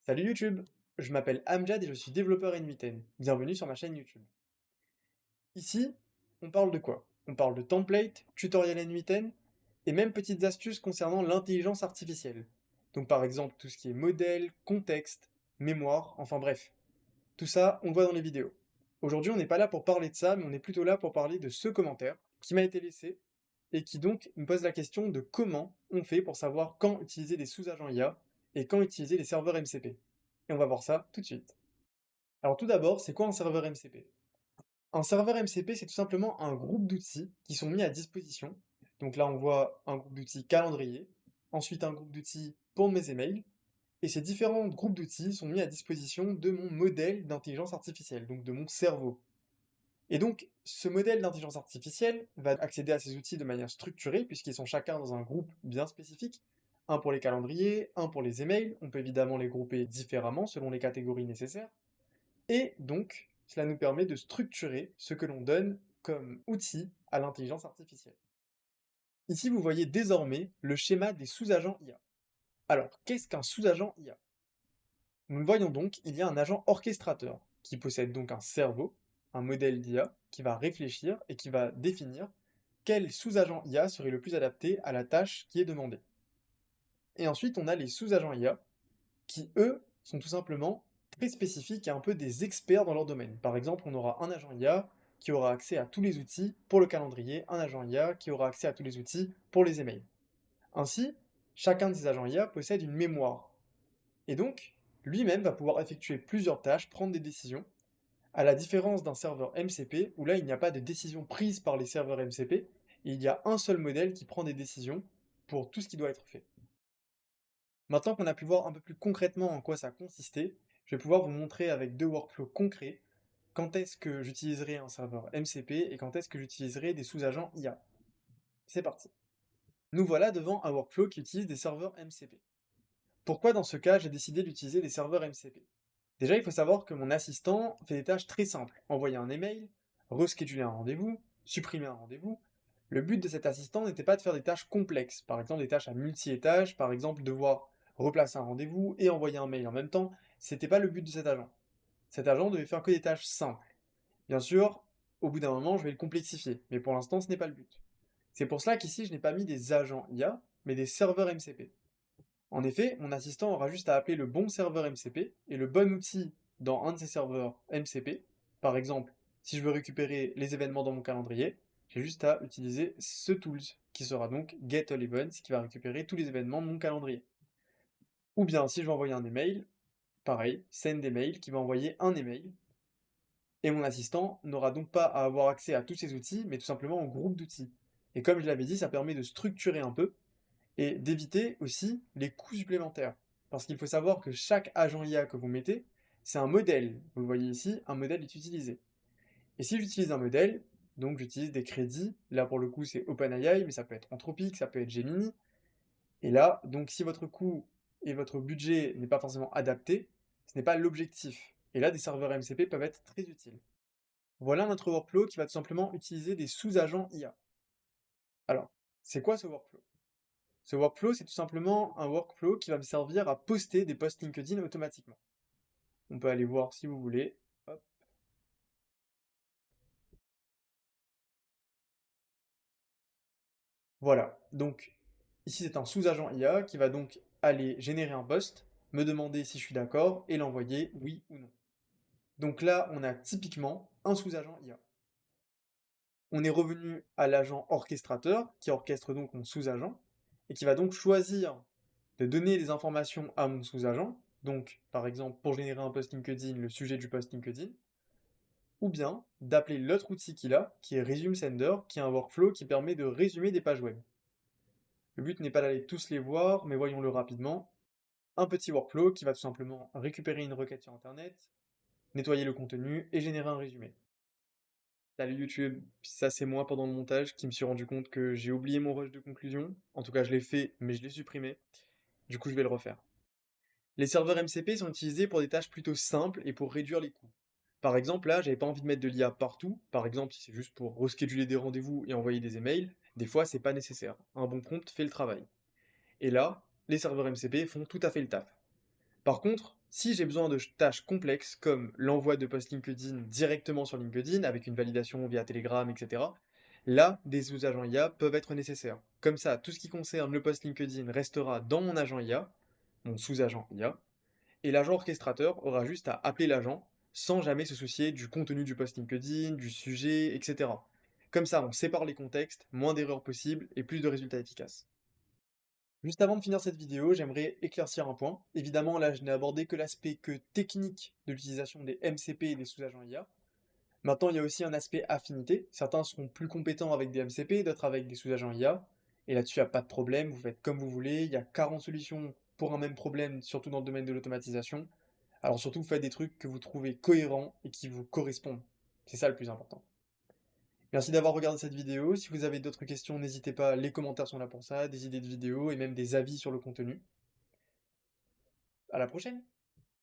Salut YouTube, je m'appelle Amjad et je suis développeur N8N. Bienvenue sur ma chaîne YouTube. Ici, on parle de quoi? On parle de template, tutoriel N8N et même petites astuces concernant l'intelligence artificielle. Donc par exemple tout ce qui est modèle, contexte, mémoire, enfin bref. Tout ça, on le voit dans les vidéos. Aujourd'hui, on n'est pas là pour parler de ça, mais on est plutôt là pour parler de ce commentaire qui m'a été laissé et qui donc me pose la question de comment on fait pour savoir quand utiliser des sous-agents IA et quand utiliser les serveurs MCP. Et on va voir ça tout de suite. Alors tout d'abord, c'est quoi un serveur MCP? Un serveur MCP, c'est tout simplement un groupe d'outils qui sont mis à disposition. Donc là, on voit un groupe d'outils calendrier, ensuite un groupe d'outils pour mes emails, et ces différents groupes d'outils sont mis à disposition de mon modèle d'intelligence artificielle, donc de mon cerveau. Et donc, ce modèle d'intelligence artificielle va accéder à ces outils de manière structurée, puisqu'ils sont chacun dans un groupe bien spécifique. Un pour les calendriers, un pour les emails. On peut évidemment les grouper différemment selon les catégories nécessaires. Et donc, cela nous permet de structurer ce que l'on donne comme outil à l'intelligence artificielle. Ici, vous voyez désormais le schéma des sous-agents IA. Alors, qu'est-ce qu'un sous-agent IA? Nous le voyons donc, il y a un agent orchestrateur qui possède donc un cerveau, un modèle d'IA, qui va réfléchir et qui va définir quel sous-agent IA serait le plus adapté à la tâche qui est demandée. Et ensuite, on a les sous-agents IA qui, eux, sont tout simplement très spécifiques et un peu des experts dans leur domaine. Par exemple, on aura un agent IA qui aura accès à tous les outils pour le calendrier, un agent IA qui aura accès à tous les outils pour les emails. Ainsi, chacun de ces agents IA possède une mémoire. Et donc, lui-même va pouvoir effectuer plusieurs tâches, prendre des décisions, à la différence d'un serveur MCP, où là, il n'y a pas de décision prise par les serveurs MCP, et il y a un seul modèle qui prend des décisions pour tout ce qui doit être fait. Maintenant qu'on a pu voir un peu plus concrètement en quoi ça consistait, je vais pouvoir vous montrer avec deux workflows concrets quand est-ce que j'utiliserai un serveur MCP et quand est-ce que j'utiliserai des sous-agents IA. C'est parti. Nous voilà devant un workflow qui utilise des serveurs MCP. Pourquoi dans ce cas j'ai décidé d'utiliser des serveurs MCP? Déjà, il faut savoir que mon assistant fait des tâches très simples. Envoyer un email, rescheduler un rendez-vous, supprimer un rendez-vous. Le but de cet assistant n'était pas de faire des tâches complexes, par exemple des tâches à multi-étages, par exemple devoir replacer un rendez-vous et envoyer un mail en même temps. C'était pas le but de cet agent. Cet agent devait faire que des tâches simples. Bien sûr, au bout d'un moment, je vais le complexifier, mais pour l'instant, ce n'est pas le but. C'est pour cela qu'ici, je n'ai pas mis des agents IA, mais des serveurs MCP. En effet, mon assistant aura juste à appeler le bon serveur MCP et le bon outil dans un de ces serveurs MCP. Par exemple, si je veux récupérer les événements dans mon calendrier, j'ai juste à utiliser ce tools qui sera donc Get All Events qui va récupérer tous les événements de mon calendrier. Ou bien si je veux envoyer un email, pareil, Send Email qui va envoyer un email et mon assistant n'aura donc pas à avoir accès à tous ces outils, mais tout simplement au groupe d'outils. Et comme je l'avais dit, ça permet de structurer un peu et d'éviter aussi les coûts supplémentaires. Parce qu'il faut savoir que chaque agent IA que vous mettez, c'est un modèle. Vous le voyez ici, un modèle est utilisé. Et si j'utilise un modèle, donc j'utilise des crédits, là pour le coup c'est OpenAI, mais ça peut être Anthropic, ça peut être Gemini. Et là, donc si votre coût et votre budget n'est pas forcément adapté, ce n'est pas l'objectif. Et là, des serveurs MCP peuvent être très utiles. Voilà notre workflow qui va tout simplement utiliser des sous-agents IA. Alors, c'est quoi ce workflow? Ce workflow, c'est tout simplement un workflow qui va me servir à poster des posts LinkedIn automatiquement. On peut aller voir si vous voulez. Hop. Voilà. Donc, ici, c'est un sous-agent IA qui va donc aller générer un post, me demander si je suis d'accord et l'envoyer oui ou non. Donc là, on a typiquement un sous-agent IA. On est revenu à l'agent orchestrateur qui orchestre donc mon sous-agent et qui va donc choisir de donner des informations à mon sous-agent. Donc, par exemple, pour générer un post LinkedIn, le sujet du post LinkedIn, ou bien d'appeler l'autre outil qu'il a, qui est Resume Sender, qui est un workflow qui permet de résumer des pages web. Le but n'est pas d'aller tous les voir, mais voyons-le rapidement. Un petit workflow qui va tout simplement récupérer une requête sur Internet, nettoyer le contenu et générer un résumé. Salut YouTube, ça c'est moi pendant le montage qui me suis rendu compte que j'ai oublié mon rush de conclusion. En tout cas, je l'ai fait, mais je l'ai supprimé. Du coup, je vais le refaire. Les serveurs MCP sont utilisés pour des tâches plutôt simples et pour réduire les coûts. Par exemple, là, j'avais pas envie de mettre de l'IA partout. Par exemple, si c'est juste pour rescheduler des rendez-vous et envoyer des emails, des fois, c'est pas nécessaire. Un bon prompt fait le travail. Et là, les serveurs MCP font tout à fait le taf. Par contre, Si j'ai besoin de tâches complexes comme l'envoi de posts LinkedIn directement sur LinkedIn avec une validation via Telegram, etc., là, des sous-agents IA peuvent être nécessaires. Comme ça, tout ce qui concerne le post LinkedIn restera dans mon agent IA, mon sous-agent IA, et l'agent orchestrateur aura juste à appeler l'agent sans jamais se soucier du contenu du post LinkedIn, du sujet, etc. Comme ça, on sépare les contextes, moins d'erreurs possibles et plus de résultats efficaces. Juste avant de finir cette vidéo, j'aimerais éclaircir un point. Évidemment, là, je n'ai abordé que l'aspect technique de l'utilisation des MCP et des sous-agents IA. Maintenant, il y a aussi un aspect affinité. Certains seront plus compétents avec des MCP, d'autres avec des sous-agents IA. Et là-dessus, il n'y a pas de problème, vous faites comme vous voulez. Il y a 40 solutions pour un même problème, surtout dans le domaine de l'automatisation. Alors surtout, faites des trucs que vous trouvez cohérents et qui vous correspondent. C'est ça le plus important. Merci d'avoir regardé cette vidéo. Si vous avez d'autres questions, n'hésitez pas, les commentaires sont là pour ça, des idées de vidéos et même des avis sur le contenu. À la prochaine!